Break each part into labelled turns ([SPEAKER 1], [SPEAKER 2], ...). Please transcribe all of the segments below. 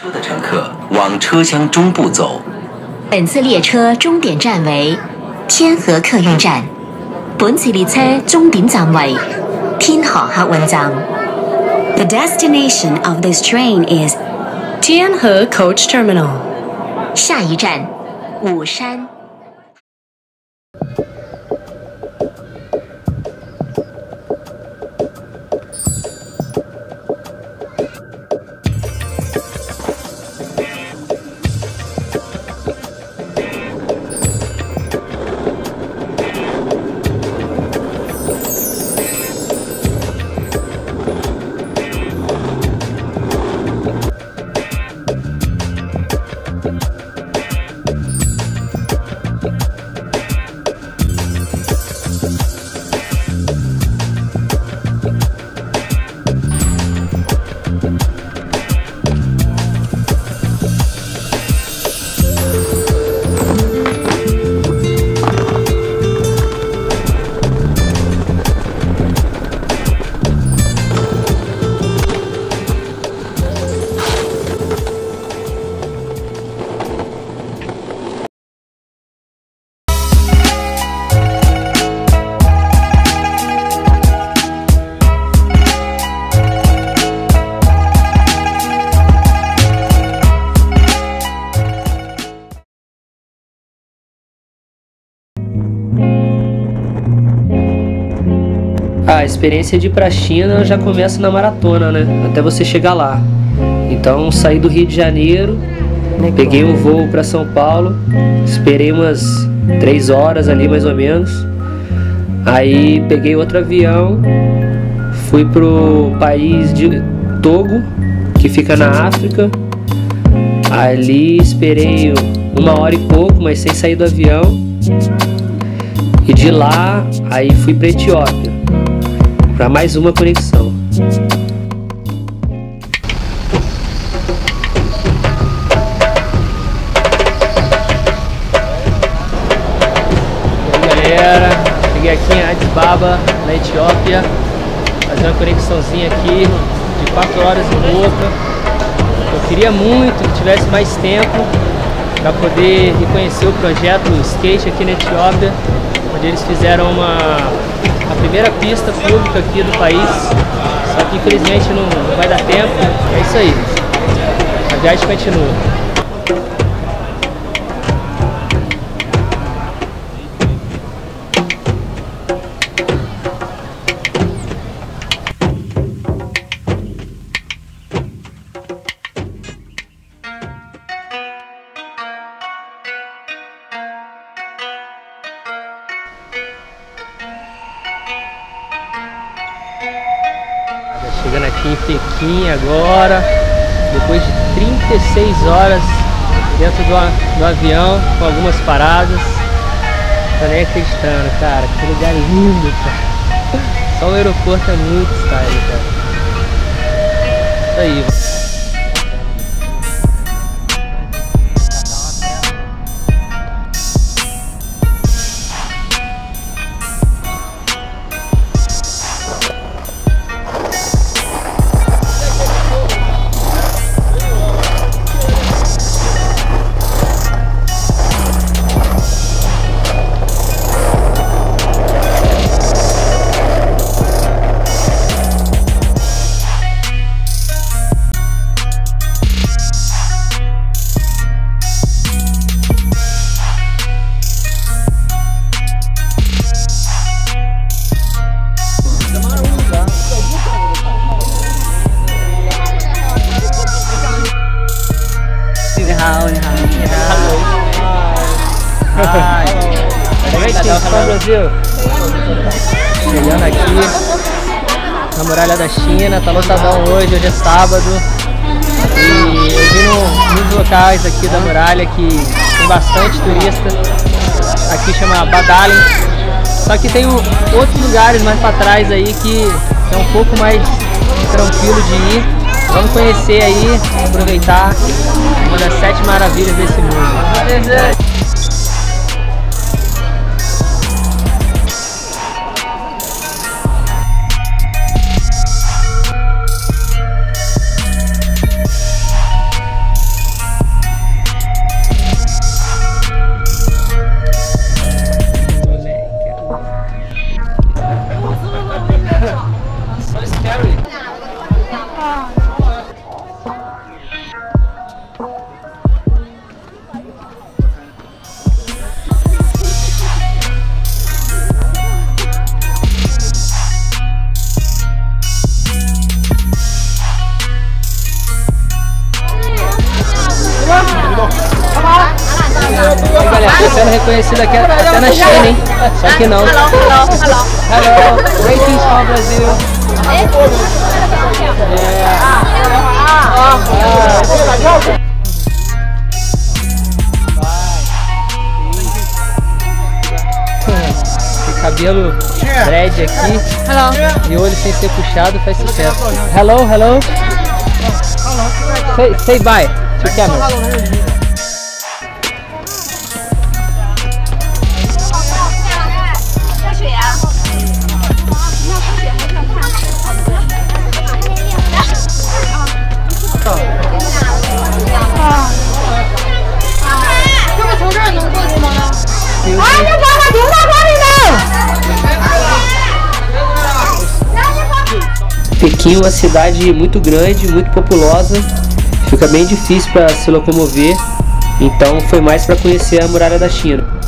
[SPEAKER 1] 车的乘客往车厢中部走。
[SPEAKER 2] 本次列车终点站为天河客运站。本次列車終點站為天河客運站。The destination of this train is Tianhe Coach Terminal。下一站，武山。
[SPEAKER 3] A experiência de ir pra China já começa na maratona, né? Até você chegar lá. Então saí do Rio de Janeiro, peguei um voo para São Paulo, esperei umas 3 horas ali mais ou menos. Aí peguei outro avião, fui pro país de Togo, que fica na África. Ali esperei 1 hora e pouco, mas sem sair do avião. E de lá, aí fui pra Etiópia, para mais uma conexão. E aí galera, cheguei aqui em Addis Ababa, na Etiópia, fazer uma conexãozinha aqui de 4 horas e pouca. Eu queria muito que tivesse mais tempo para poder ir conhecer o projeto Skate aqui na Etiópia, onde eles fizeram a primeira pista pública aqui do país, só que infelizmente não vai dar tempo. É isso aí, a viagem continua. Chegando aqui em Pequim agora, depois de 36 horas dentro do avião, com algumas paradas. Tô nem acreditando, cara, que lugar lindo, cara. Só o aeroporto é muito style, cara. Isso aí. Brasil, chegando aqui na Muralha da China, tá lotadão hoje é sábado. E eu vi nos locais aqui da muralha que tem bastante turista. Aqui chama Badalin. Só que tem outros lugares mais para trás aí que é um pouco mais tranquilo de ir. Vamos conhecer aí, aproveitar uma das 7 maravilhas desse mundo. conhecido aqui até na China, hein? Só que não. Hello, greetings from Brazil. Esse cabelo dread aqui e olho sem ser puxado faz sucesso. Hello, hello. Say bye to camera. Pequim é uma cidade muito grande, muito populosa, fica bem difícil para se locomover, então foi mais para conhecer a muralha da China.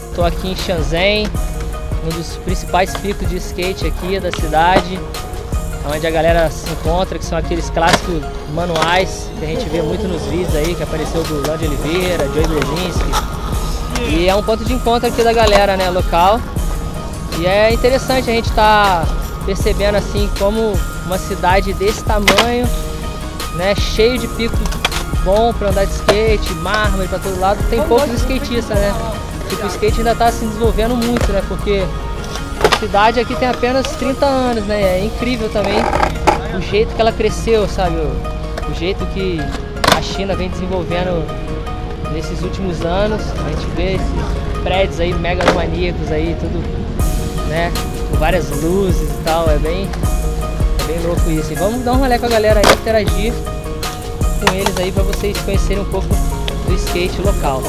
[SPEAKER 3] Estou aqui em Shenzhen, um dos principais picos de skate aqui da cidade, onde a galera se encontra, que são aqueles clássicos manuais que a gente vê muito nos vídeos aí, que apareceu do Lande Oliveira, Joey Brzezinski. E é um ponto de encontro aqui da galera, né, local. E é interessante a gente estar percebendo assim como uma cidade desse tamanho, né, cheio de pico bom para andar de skate, mármore para todo lado, tem poucos skatistas, né? Tipo, o skate ainda está se desenvolvendo muito, né? Porque a cidade aqui tem apenas 30 anos, né? É incrível também o jeito que ela cresceu, sabe? O jeito que a China vem desenvolvendo nesses últimos anos. A gente vê esses prédios aí megalomaníacos aí, tudo, né? Com várias luzes e tal. É bem louco isso. E vamos dar um rolê com a galera aí, interagir com eles aí para vocês conhecerem um pouco do skate local.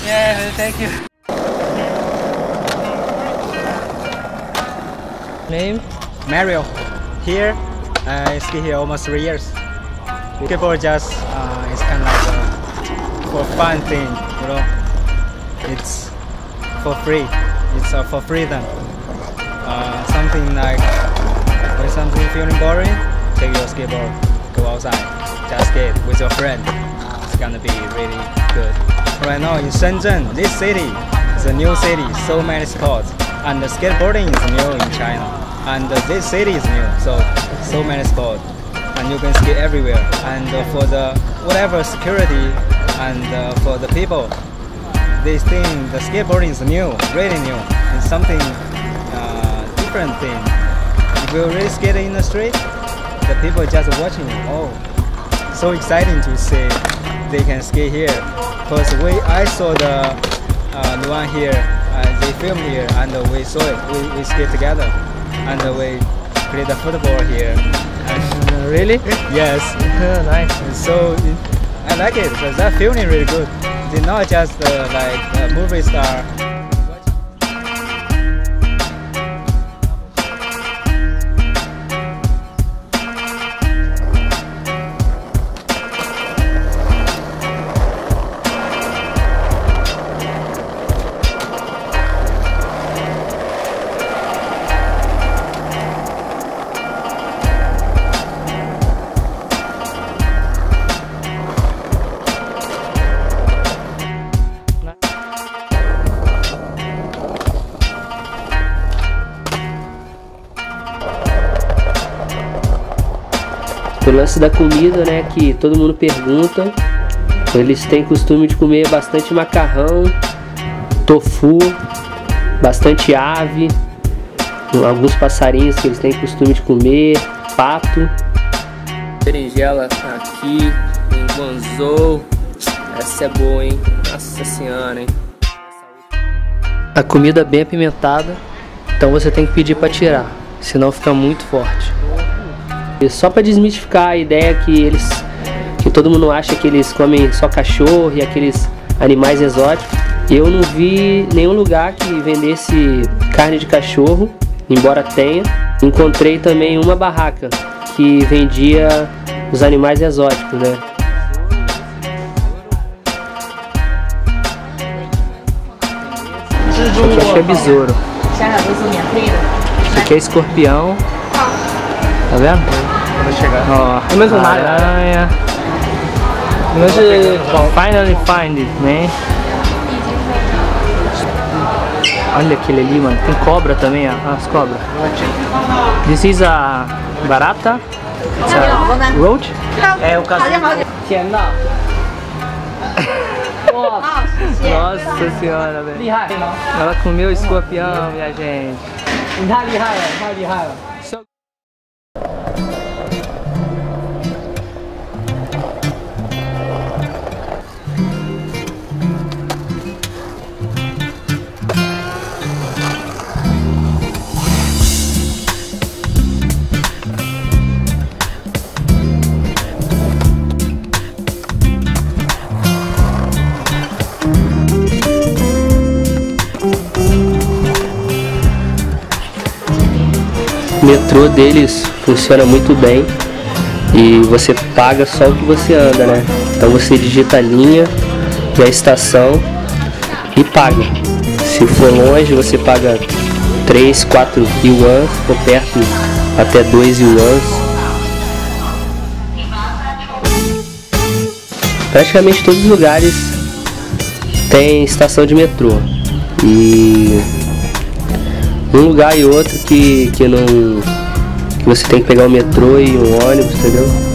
[SPEAKER 3] Yeah, thank you. Name?
[SPEAKER 4] Mario. Here, I ski here almost 3 years. People just, it's kind of like for fun thing, you know. It's for free. It's for freedom. Something like when something feeling boring, take your skateboard, go outside, just skate with your friend. It's gonna be really good. Right now in Shenzhen, this city is a new city, so many spots, and the skateboarding is new in China, and this city is new, so many spots. and you can skate everywhere. And for the whatever security and for the people, they think the skateboarding is new, really new, and something different thing. If you really skate in the street, the people just watching you. Oh, so exciting to see they can skate here. Because I saw the one here, they filmed here, and we saw it. We skate together, and we play the football here. And
[SPEAKER 3] Really?
[SPEAKER 4] yes,
[SPEAKER 3] Nice.
[SPEAKER 4] so I like it because that feeling really good. It's not just like a movie star.
[SPEAKER 3] O lance da comida, né, que todo mundo pergunta. Eles têm costume de comer bastante macarrão, tofu, bastante ave, alguns passarinhos que eles têm costume de comer, pato. Berinjela aqui em Guangzhou. Essa é boa, hein? Nossa senhora, hein? A comida é bem apimentada, então você tem que pedir para tirar, senão fica muito forte. E só para desmistificar a ideia que todo mundo acha que eles comem só cachorro e aqueles animais exóticos, eu não vi nenhum lugar que vendesse carne de cachorro, embora tenha. Encontrei também uma barraca que vendia os animais exóticos, né? Aqui acho que é besouro. Aqui é escorpião. Tá vendo? Ó, aranha. Finally find it, man. Olha aquele ali, mano. Tem cobra também, ó. As cobras. This is a barata. It's a roach. É o caso. Nossa senhora, velho. Ela comeu escorpião, minha gente. O metrô deles funciona muito bem e você paga só o que você anda, né? Então você digita a linha e a estação e paga. Se for longe você paga 3, 4 yuan, se for perto até 2 yuan. Praticamente todos os lugares tem estação de metrô e um lugar e outro que você tem que pegar o metrô e um ônibus, entendeu?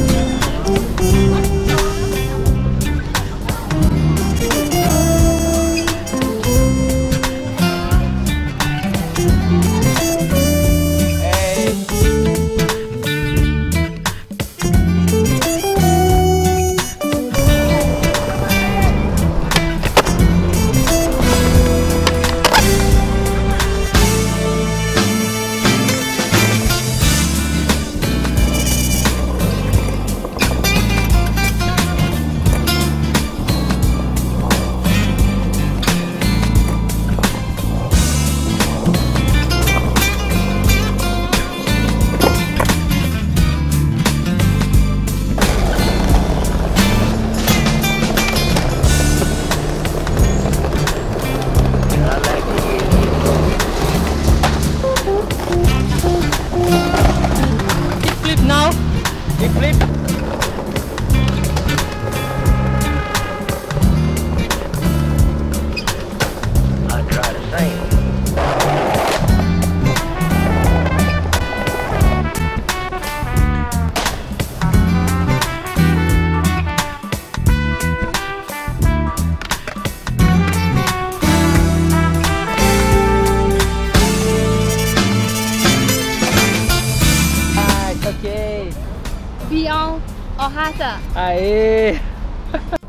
[SPEAKER 5] raça.
[SPEAKER 3] Aê!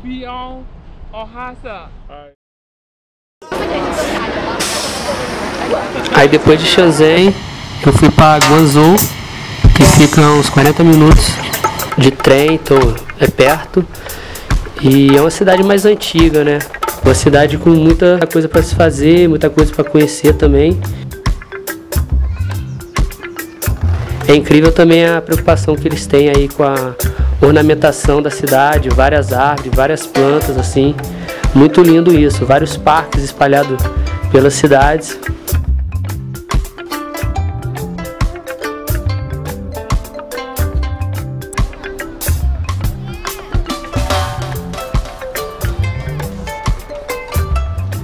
[SPEAKER 6] Peão ou raça?
[SPEAKER 3] Aí depois de Shenzhen, eu fui para Guangzhou, que fica uns 40 minutos de trem, então é perto. E é uma cidade mais antiga, né? Uma cidade com muita coisa para se fazer, muita coisa para conhecer também. É incrível também a preocupação que eles têm aí com a ornamentação da cidade, várias árvores, várias plantas, assim. Muito lindo isso, vários parques espalhados pelas cidades.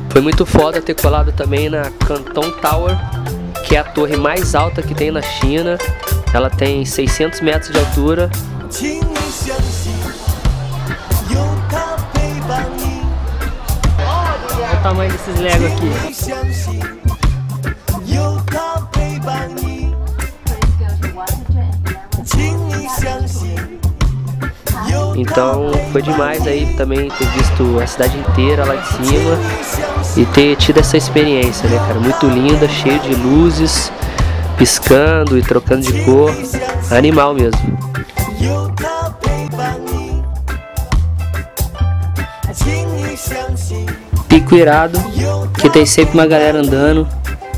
[SPEAKER 3] Foi muito foda ter colado também na Canton Tower, que é a torre mais alta que tem na China. Ela tem 600 metros de altura. Olha o tamanho desses Lego aqui. Então foi demais aí também ter visto a cidade inteira lá de cima e ter tido essa experiência, né, cara? Muito linda, cheio de luzes, piscando e trocando de cor. Animal mesmo. Pico irado, que tem sempre uma galera andando.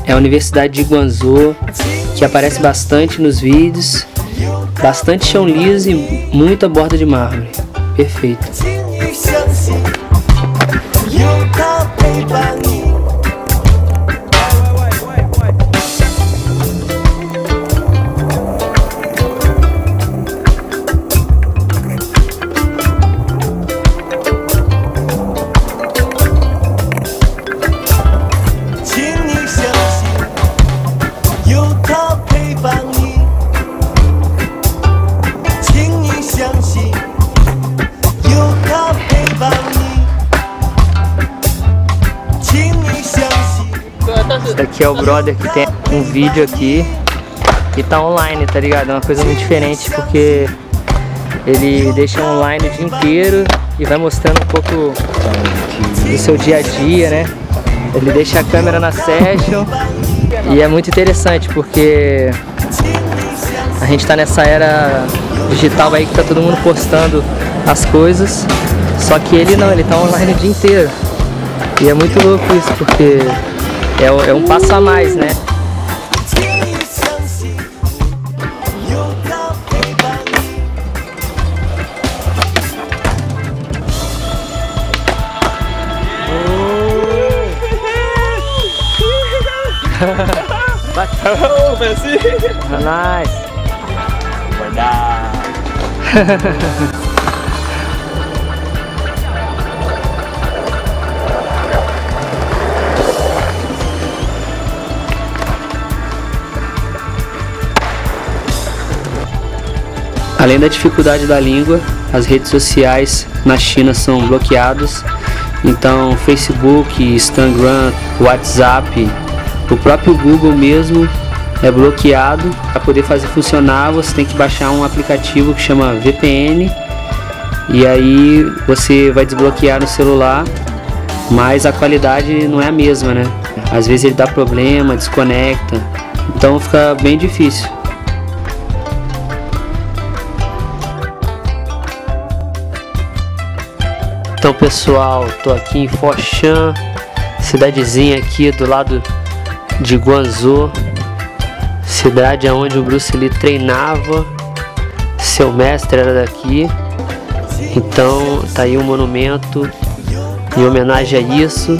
[SPEAKER 3] É a Universidade de Guangzhou, que aparece bastante nos vídeos. Bastante chão liso e muita borda de mármore. Perfeito. Esse daqui é o brother que tem um vídeo aqui e tá online, tá ligado? É uma coisa muito diferente porque ele deixa online o dia inteiro e vai mostrando um pouco do seu dia a dia, né? Ele deixa a câmera na session e é muito interessante porque a gente tá nessa era digital aí que tá todo mundo postando as coisas, só que ele não, ele tá online o dia inteiro. E é muito louco isso porque é um passo a mais, né?
[SPEAKER 6] Oh, Messi!
[SPEAKER 3] Nice!
[SPEAKER 6] Vai dar!
[SPEAKER 3] Além da dificuldade da língua, as redes sociais na China são bloqueadas. Então, Facebook, Instagram, WhatsApp, o próprio Google mesmo é bloqueado. Para poder fazer funcionar, você tem que baixar um aplicativo que chama VPN. E aí você vai desbloquear no celular, mas a qualidade não é a mesma, né? Às vezes ele dá problema, desconecta, então fica bem difícil. Então pessoal, tô aqui em Foshan, cidadezinha aqui do lado de Guangzhou, cidade onde o Bruce Lee treinava, seu mestre era daqui. Então tá aí um monumento em homenagem a isso.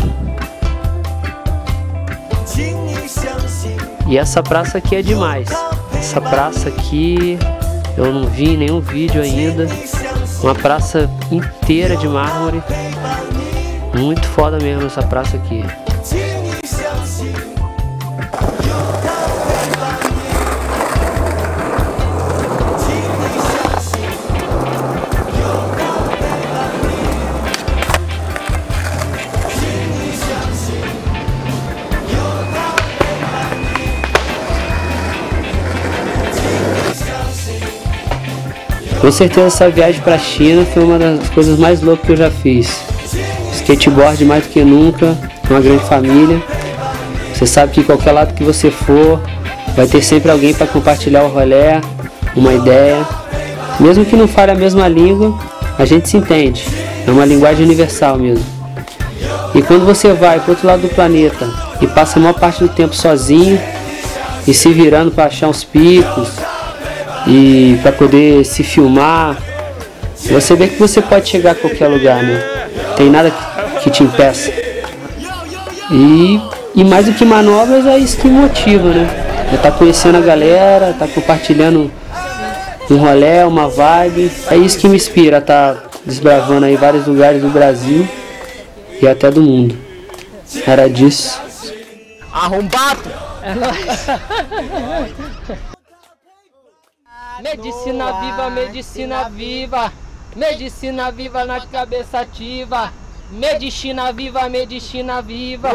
[SPEAKER 3] E essa praça aqui é demais. Essa praça aqui eu não vi em nenhum vídeo ainda. Uma praça inteira de mármore. Muito foda mesmo essa praça aqui. Com certeza essa viagem para a China foi uma das coisas mais loucas que eu já fiz. Skateboard mais do que nunca, uma grande família. Você sabe que qualquer lado que você for, vai ter sempre alguém para compartilhar o rolê, uma ideia. Mesmo que não fale a mesma língua, a gente se entende. É uma linguagem universal mesmo. E quando você vai para o outro lado do planeta e passa a maior parte do tempo sozinho e se virando para achar uns picos e para poder se filmar, você vê que você pode chegar a qualquer lugar, né? Tem nada que te impeça. E mais do que manobras, é isso que motiva, né? É tá conhecendo a galera, tá compartilhando um rolê, uma vibe. É isso que me inspira a tá desbravando aí vários lugares do Brasil e até do mundo. Era disso.
[SPEAKER 5] Arrombado!
[SPEAKER 7] Medicina viva, medicina viva. Medicina viva na cabeça ativa. Medicina viva, medicina viva.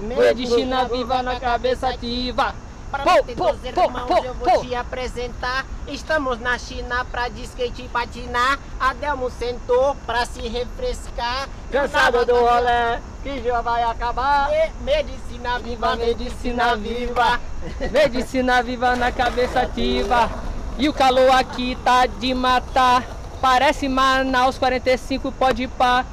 [SPEAKER 7] Medicina viva na cabeça ativa.
[SPEAKER 5] Para todos os irmãos, eu vou te apresentar. Estamos na China pra de skate e patinar. Adelmo sentou pra se refrescar.
[SPEAKER 7] Cansado do rolê, que já vai acabar.
[SPEAKER 5] Medicina viva, medicina viva.
[SPEAKER 7] Medicina viva na cabeça ativa. E o calor aqui tá de matar. Parece Manaus 45 pode pá.